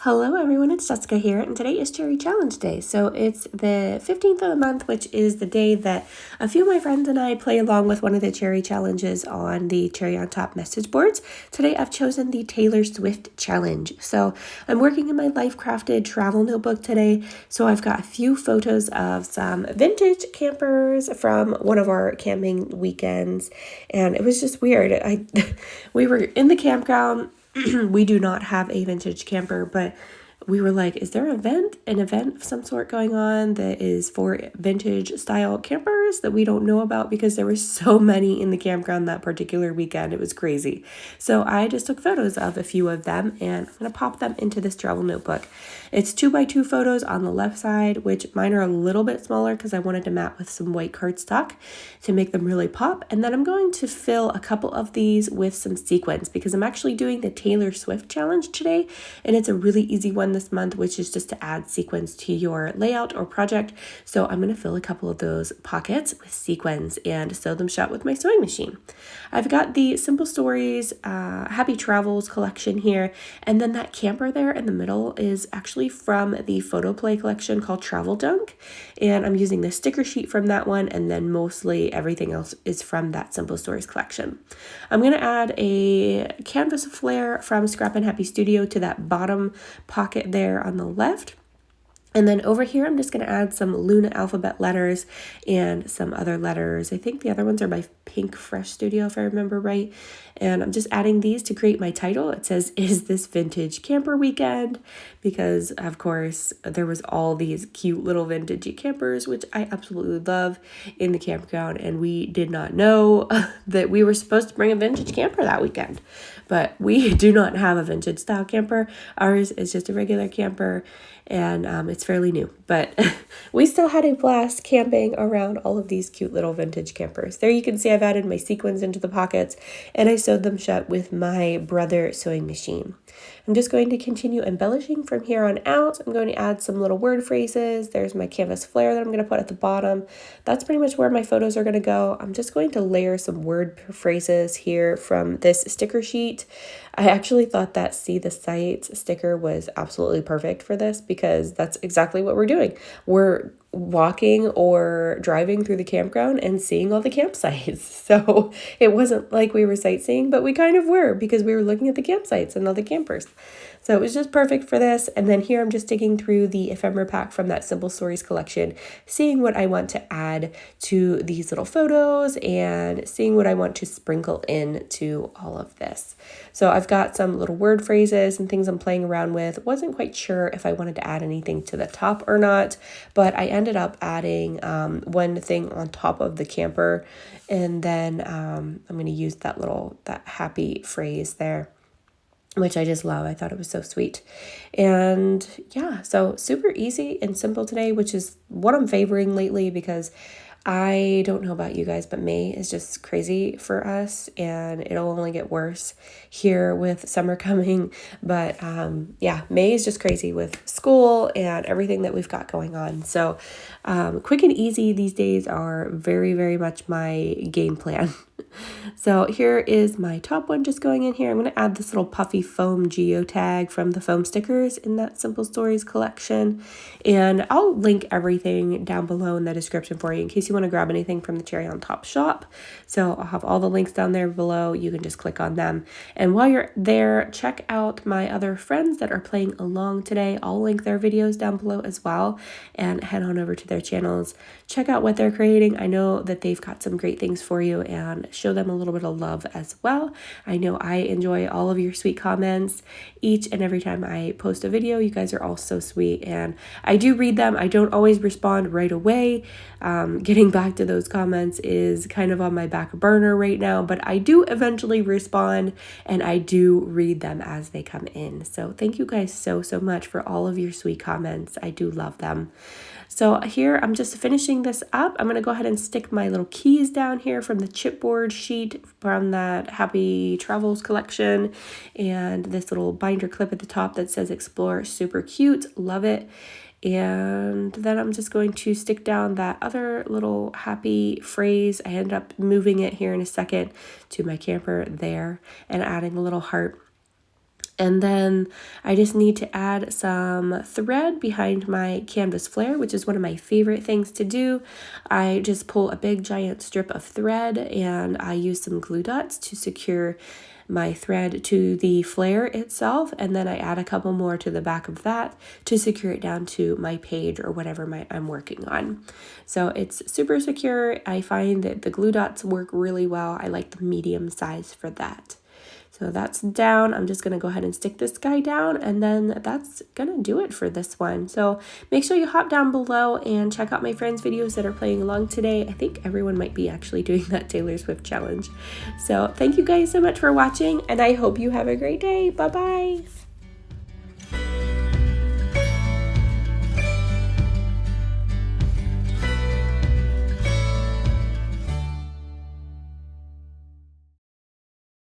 Hello everyone, it's Jessica here, and today is Cherry Challenge Day. So it's the 15th of the month, which is the day that a few of my friends and I play along with one of the Cherry Challenges on the Cherry on Top message boards. Today I've chosen the Taylor Swift Challenge. So I'm working in my Life Crafted travel notebook today. So I've got a few photos of some vintage campers from one of our camping weekends, and it was just weird. We were in the campground. We do not have a vintage camper, but we were like, is there an event of some sort going on that is for vintage style campers that we don't know about? Because there were so many in the campground that particular weekend. It was crazy. So I just took photos of a few of them, and I'm going to pop them into this travel notebook. It's 2x2 photos on the left side, which mine are a little bit smaller because I wanted to mat with some white cardstock to make them really pop. And then I'm going to fill a couple of these with some sequins because I'm actually doing the Taylor Swift challenge today, and it's a really easy one this month, which is just to add sequins to your layout or project. So I'm going to fill a couple of those pockets with sequins and sew them shut with my sewing machine. I've got the Simple Stories Happy Travels collection here, and then that camper there in the middle is actually from the photo play collection called Travel Dunk, and I'm using the sticker sheet from that one, and then mostly everything else is from that Simple Stories collection. I'm going to add a canvas of Flair from Scrappin Happy Studio to that bottom pocket there on the left. And then over here, I'm just going to add some Luna alphabet letters and some other letters. I think the other ones are by Pinkfresh Studio, if I remember right. And I'm just adding these to create my title. It says, "Is this vintage camper weekend?" Because, of course, there was all these cute little vintagey campers, which I absolutely love, in the campground. And we did not know that we were supposed to bring a vintage camper that weekend. But we do not have a vintage style camper. Ours is just a regular camper, and it's fairly new. But we still had a blast camping around all of these cute little vintage campers. There you can see I've added my sequins into the pockets, and I sewed them shut with my Brother sewing machine. I'm just going to continue embellishing from here on out. I'm going to add some little word phrases. There's my canvas flare that I'm going to put at the bottom. That's pretty much where my photos are going to go. I'm just going to layer some word phrases here from this sticker sheet. I actually thought that See the Sights sticker was absolutely perfect for this because that's exactly what we're doing. We're walking or driving through the campground and seeing all the campsites. So it wasn't like we were sightseeing, but we kind of were because we were looking at the campsites and all the campers. So it was just perfect for this. And then here I'm just digging through the ephemera pack from that Simple Stories collection, seeing what I want to add to these little photos and seeing what I want to sprinkle in to all of this. So I've got some little word phrases and things I'm playing around with. Wasn't quite sure if I wanted to add anything to the top or not, but I ended up adding one thing on top of the camper, and then I'm going to use that happy phrase there, which I just love. I thought it was so sweet. And yeah, so super easy and simple today, which is what I'm favoring lately because I don't know about you guys, but May is just crazy for us, and it'll only get worse here with summer coming. But yeah, May is just crazy with school and everything that we've got going on. So quick and easy these days are very, very much my game plan. So here is my top one just going in here. I'm going to add this little puffy foam geotag from the foam stickers in that Simple Stories collection. And I'll link everything down below in the description for you in case you want to grab anything from the Cherry on Top shop. So I'll have all the links down there below. You can just click on them. And while you're there, check out my other friends that are playing along today. I'll link their videos down below as well, and head on over to their channels. Check out what they're creating. I know that they've got some great things for you, and show them a little bit of love as well. I know I enjoy all of your sweet comments each and every time I post a video. You guys are all so sweet, and I do read them. I don't always respond right away. Getting back to those comments is kind of on my back burner right now, but I do eventually respond, and I do read them as they come in. So thank you guys so much for all of your sweet comments. I do love them. So here I'm just finishing this up. I'm going to go ahead and stick my little keys down here from the chipboard sheet from that Happy Travels collection, and this little binder clip at the top that says Explore. Super cute. Love it. And then I'm just going to stick down that other little happy phrase. I end up moving it here in a second to my camper there and adding a little heart. And then I just need to add some thread behind my canvas flare, which is one of my favorite things to do. I just pull a big giant strip of thread and I use some glue dots to secure my thread to the flare itself, and then I add a couple more to the back of that to secure it down to my page or whatever I'm working on. So it's super secure. I find that the glue dots work really well. I like the medium size for that. So that's down. I'm just going to go ahead and stick this guy down, and then that's going to do it for this one. So make sure you hop down below and check out my friends' videos that are playing along today. I think everyone might be actually doing that Taylor Swift challenge. So thank you guys so much for watching, and I hope you have a great day. Bye-bye.